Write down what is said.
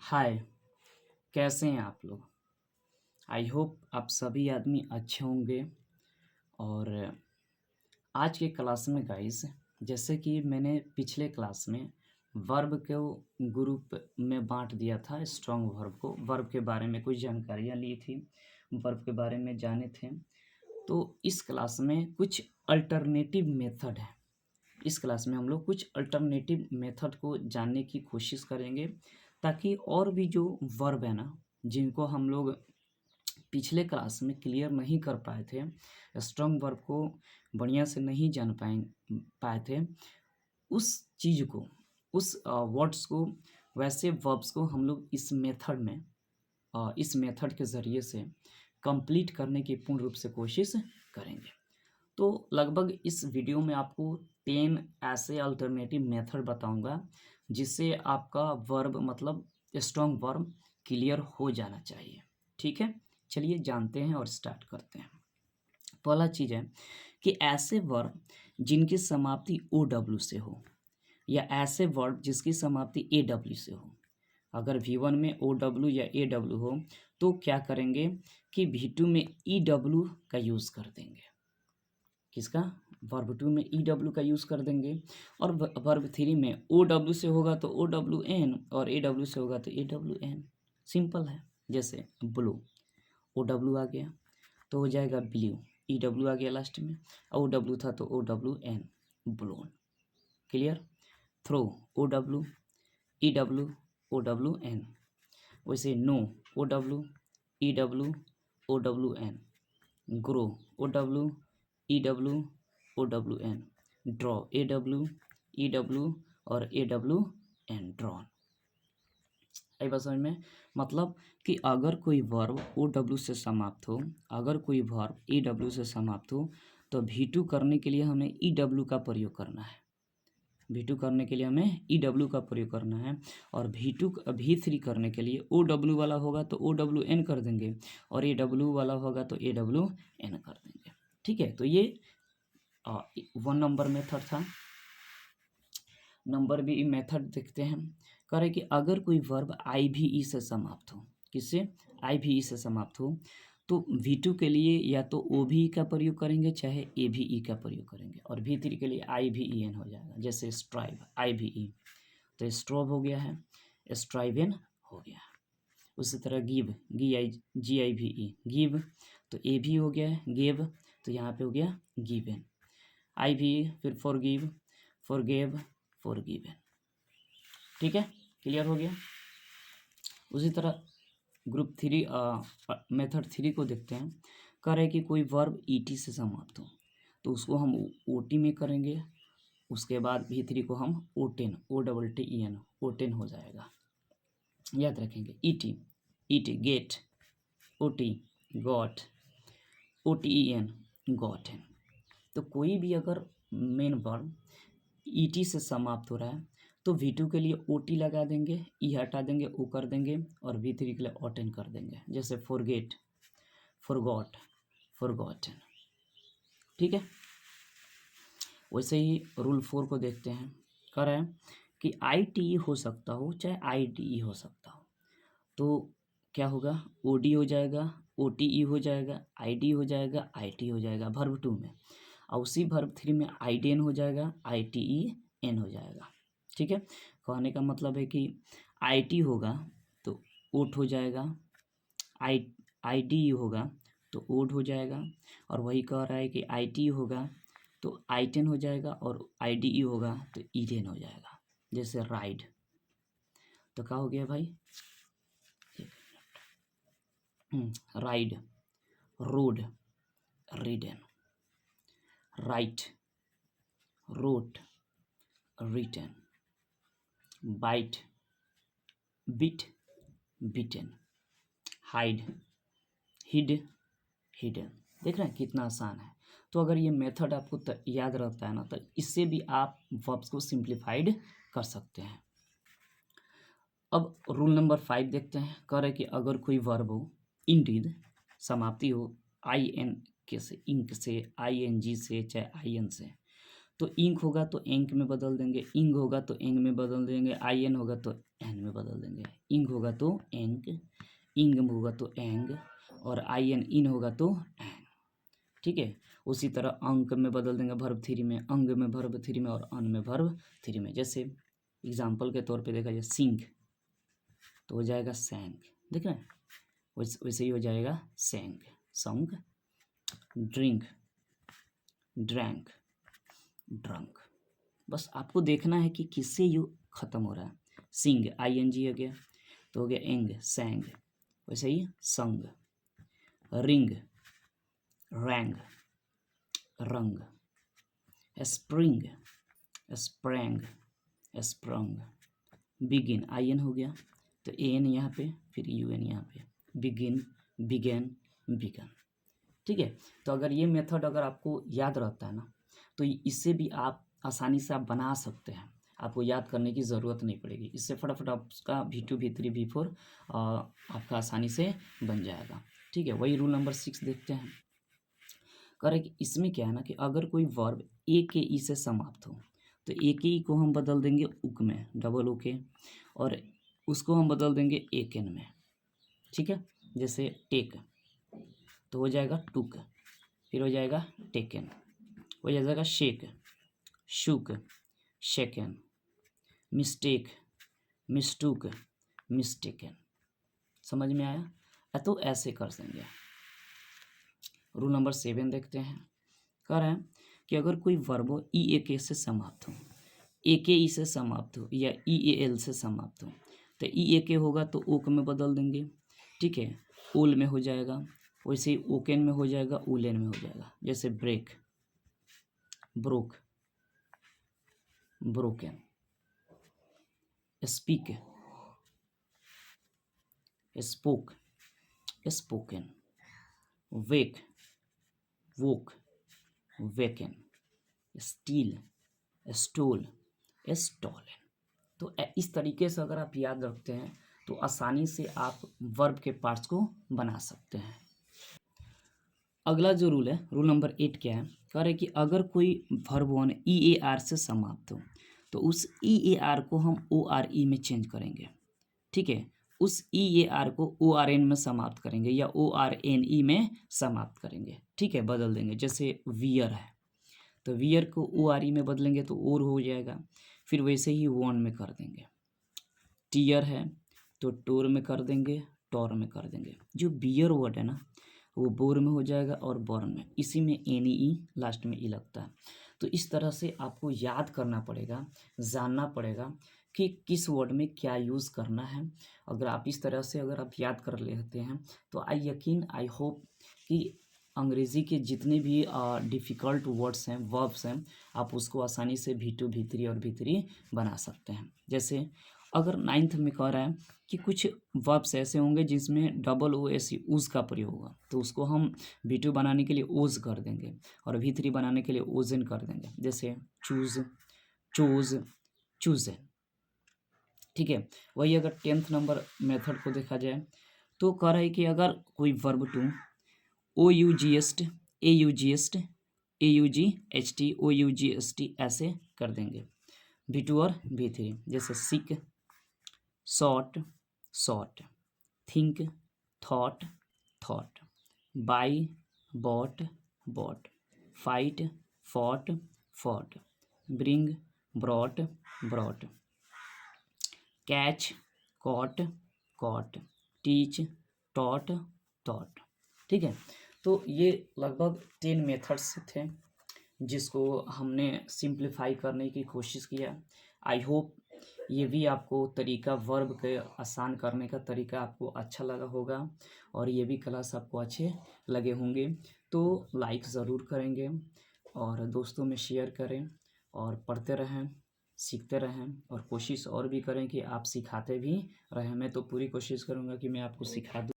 हाय, कैसे हैं आप लोग? आई होप आप सभी आदमी अच्छे होंगे। और आज के क्लास में गाइस, जैसे कि मैंने पिछले क्लास में वर्ब को ग्रुप में बांट दिया था। स्ट्रॉन्ग वर्ब को, वर्ब के बारे में कुछ जानकारियाँ ली थी, वर्ब के बारे में जाने थे। तो इस क्लास में कुछ अल्टरनेटिव मेथड है। इस क्लास में हम लोग कुछ अल्टरनेटिव मेथड को जानने की कोशिश करेंगे, ताकि और भी जो वर्ब है ना, जिनको हम लोग पिछले क्लास में क्लियर नहीं कर पाए थे, स्ट्रॉन्ग वर्ब को बढ़िया से नहीं जान पाए थे, उस चीज़ को, उस वर्ड्स को, वैसे वर्ब्स को हम लोग इस मेथड में, इस मेथड के ज़रिए से कंप्लीट करने की पूर्ण रूप से कोशिश करेंगे। तो लगभग इस वीडियो में आपको 10 ऐसे अल्टरनेटिव मेथड बताऊंगा, जिससे आपका वर्ब मतलब स्ट्रॉन्ग वर्ब क्लियर हो जाना चाहिए। ठीक है, चलिए जानते हैं और स्टार्ट करते हैं। पहला चीज़ है कि ऐसे वर्ब जिनकी समाप्ति ओ डब्ल्यू से हो, या ऐसे वर्ब जिसकी समाप्ति ए डब्ल्यू से हो। अगर V1 में ओ डब्ल्यू या ए डब्ल्यू हो, तो क्या करेंगे कि V2 में ई डब्ल्यू का यूज़ कर देंगे। किसका? वर्ब 2 में ई डब्ल्यू का यूज़ कर देंगे। और वर्ब 3 में ओ डब्ल्यू से होगा तो ओ डब्ल्यू एन, और ए डब्ल्यू से होगा तो ए डब्ल्यू एन। सिंपल है। जैसे ब्लू, ओ डब्ल्यू आ गया तो हो जाएगा ब्लू, ई डब्ल्यू आ गया लास्ट में, ओ डब्ल्यू था तो O W N, blown. Clear? Throw, O W, E W, O W N. वैसे know, O W, E W, O W N. Grow, O W, E W, O W N. Draw, A W, E W और A W N, drawn. आई बात समझ में? मतलब कि अगर कोई वर्ब ओ डब्ल्यू से समाप्त हो, अगर कोई वर्ब ई डब्ल्यू से समाप्त हो, तो V2 करने के लिए हमें ई डब्ल्यू का प्रयोग करना है। V2 करने के लिए हमें ई डब्ल्यू का प्रयोग करना है। और V3 करने के लिए ओ डब्ल्यू वाला होगा तो ओ डब्ल्यू एन कर देंगे, और ए डब्ल्यू वाला होगा तो ए डब्ल्यू एन कर देंगे। ठीक है, तो ये 1 नंबर मेथड था। नंबर बी मेथड देखते हैं। कह रहे कि अगर कोई वर्ब आई भी ई से समाप्त हो, किससे? आई भी ई से समाप्त हो, तो V2 के लिए या तो ओ भी ई का प्रयोग करेंगे, चाहे ए भी ई का प्रयोग करेंगे, और V3 के लिए आई भी ई एन हो जाएगा। जैसे स्ट्राइव, आई भी ई, तो स्ट्रॉब हो गया है, स्ट्राइवेन हो गया। उसी तरह गिव, जी आई भी ई, गिव, तो ए भी हो गया है, गिव, तो यहाँ पे हो गया गिवेन। आई भी, फिर फॉरगिव, फॉरगिव, फॉरगिवन। ठीक है, क्लियर हो गया। उसी तरह ग्रुप 3 मेथड 3 को देखते हैं। कह रहे कि कोई वर्ब ईटी से समाप्त हो, तो उसको हम ओटी में करेंगे। उसके बाद V3 को हम O10, OTTEN, O10 हो जाएगा। याद रखेंगे, ET, ET get, OT got, OTEN gotten. तो कोई भी अगर मेन वर्ब ईटी से समाप्त हो रहा है, तो V2 के लिए ओटी लगा देंगे, ई हटा देंगे, ओ कर देंगे, और V3 के लिए ओटेन कर देंगे। जैसे फॉरगेट, फॉरगॉट, फॉरगॉटन। ठीक है, वैसे ही रूल 4 को देखते हैं। कह रहा है कि ITE हो सकता हो, चाहे IDE हो सकता हो, तो क्या होगा? OD हो जाएगा, OTE हो जाएगा, ID हो जाएगा, IT हो जाएगा वर्ब 2 में, और उसी वर्ब 3 में IDN हो जाएगा, ITEN हो जाएगा। ठीक है, कहने का मतलब है कि IT होगा तो ओट हो जाएगा, IDE होगा तो ओड हो जाएगा, और वही कह रहा है कि IT होगा तो I10 हो जाएगा, और IDE होगा तो ईडेन हो जाएगा। जैसे राइड, तो क्या हो गया भाई? Ride, rode, ridden, write, wrote, written, bite, bit, bitten, hide, hid, hidden. देख रहे हैं कितना आसान है। तो अगर ये मेथड आपको याद रहता है ना, तो इससे भी आप वर्ब्स को सिंप्लीफाइड कर सकते हैं। अब रूल नंबर 5 देखते हैं। कह रहे कि अगर कोई वर्ब हो, इंडीड समाप्ति हो IN के से, इंक से, ING से, चाहे IN से, तो इंक होगा तो एंक में बदल देंगे, इंग होगा तो एंग में बदल देंगे, आई एन होगा तो एन में बदल देंगे। इंग होगा तो एंक, इंग होगा तो एंग, और आई एन इन होगा तो एन। ठीक है, उसी तरह अंक में बदल देंगे वर्ब थ्री में, अंग में वर्ब थ्री में, और अन में वर्ब थ्री में। जैसे एग्जाम्पल के तौर पे देखा जाए सिंग तो हो जाएगा सैंग, देख रहे हैं, वैसे ही हो जाएगा सैंग, संग। Drink, drank, drunk. बस आपको देखना है कि किससे यू खत्म हो रहा है। सिंग आई एन जी हो गया तो हो गया एंग, सैंग, वैसे ही sung. Ring, rang, rung. Spring, sprang, sprung. Begin I N हो गया तो ए एन यहाँ पे, फिर यू एन यहाँ पे, बिगिन, बिगेन, बिगन। ठीक है, तो अगर ये मेथड अगर आपको याद रहता है ना, तो इससे भी आप आसानी से आप बना सकते हैं, आपको याद करने की ज़रूरत नहीं पड़ेगी। इससे फटाफट आपका V2 V3 V4 आपका आसानी से बन जाएगा। ठीक है, वही रूल नंबर 6 देखते हैं। कह रहे कि इसमें क्या है ना कि अगर कोई वर्ब ए के ई से समाप्त हो तो ए के ई को हम बदल देंगे उक में, डबल ओ के, और उसको हम बदल देंगे एक एन में। ठीक है, जैसे टेक तो हो जाएगा टुक, फिर हो जाएगा टेकन, हो जाएगा शेक, शुक, शेकन, मिस्टेक, मिस्टूक, मिस्टेकन। समझ में आया? तो ऐसे कर देंगे। रूल नंबर 7 देखते हैं। कह रहे हैं कि अगर कोई वर्ब ई ए के से समाप्त हो, ए के ई से समाप्त हो, या ई ए एल से समाप्त हो, तो ई ए के होगा तो ओक में बदल देंगे। ठीक है, ओल में हो जाएगा, वैसे ही ओकेन में हो जाएगा, ओलेन में हो जाएगा। जैसे break, broke, broken. Speak, spoke, spoken. Wake, woke, woken. Steal, stole, stolen. तो इस तरीके से अगर आप याद रखते हैं तो आसानी से आप वर्ब के पार्ट्स को बना सकते हैं। अगला जो रूल है, रूल नंबर 8 क्या है? कह रहे कि अगर कोई verb one E A R से समाप्त हो तो उस ई ए आर को हम ओ आर ई में चेंज करेंगे। ठीक है, उस ई ए आर को ओ आर एन में समाप्त करेंगे या ओ आर एन ई में समाप्त करेंगे। ठीक है, बदल देंगे। जैसे वियर है तो वियर को ओ आर ई में बदलेंगे तो ओर हो जाएगा, फिर वैसे ही वन में कर देंगे। टीयर है तो टोर में कर देंगे, टॉर में कर देंगे। जो बियर वर्ड है ना वो बोर में हो जाएगा और बॉर्न में, इसी में एन ई लास्ट में ई लगता है। तो इस तरह से आपको याद करना पड़ेगा, जानना पड़ेगा कि किस वर्ड में क्या यूज़ करना है। अगर आप इस तरह से अगर आप याद कर लेते हैं तो आई होप कि अंग्रेज़ी के जितने भी डिफ़िकल्ट वर्ड्स हैं, वर्ब्स हैं, आप उसको आसानी से V2 V3 और V3 बना सकते हैं। जैसे अगर 9th में कह रहा है कि कुछ वर्ब्स ऐसे होंगे जिसमें डबल ओ एस ऊज का प्रयोग होगा, तो उसको हम V2 बनाने के लिए ओज कर देंगे और V3 बनाने के लिए ओजन कर देंगे। जैसे चूज, चूज, चूजन। ठीक है, वही अगर 10th नंबर मेथड को देखा जाए तो कह रहा है कि अगर कोई verb to O U G S T, A U G S T, A U G H T, O U G S T ऐसे कर देंगे V2 और V3। जैसे seek, sought, sought, think, thought, thought, buy, bought, bought, fight, fought, fought, bring, brought, brought, catch, caught, caught, teach, taught, taught. ठीक है, तो ये लगभग 10 मेथड्स थे जिसको हमने सिंप्लीफाई करने की कोशिश किया। आई होप ये भी आपको तरीका, वर्ब के आसान करने का तरीका आपको अच्छा लगा होगा और ये भी क्लास आपको अच्छे लगे होंगे। तो लाइक ज़रूर करेंगे और दोस्तों में शेयर करें और पढ़ते रहें, सीखते रहें और कोशिश और भी करें कि आप सिखाते भी रहें। मैं तो पूरी कोशिश करूँगा कि मैं आपको सिखा दूँ।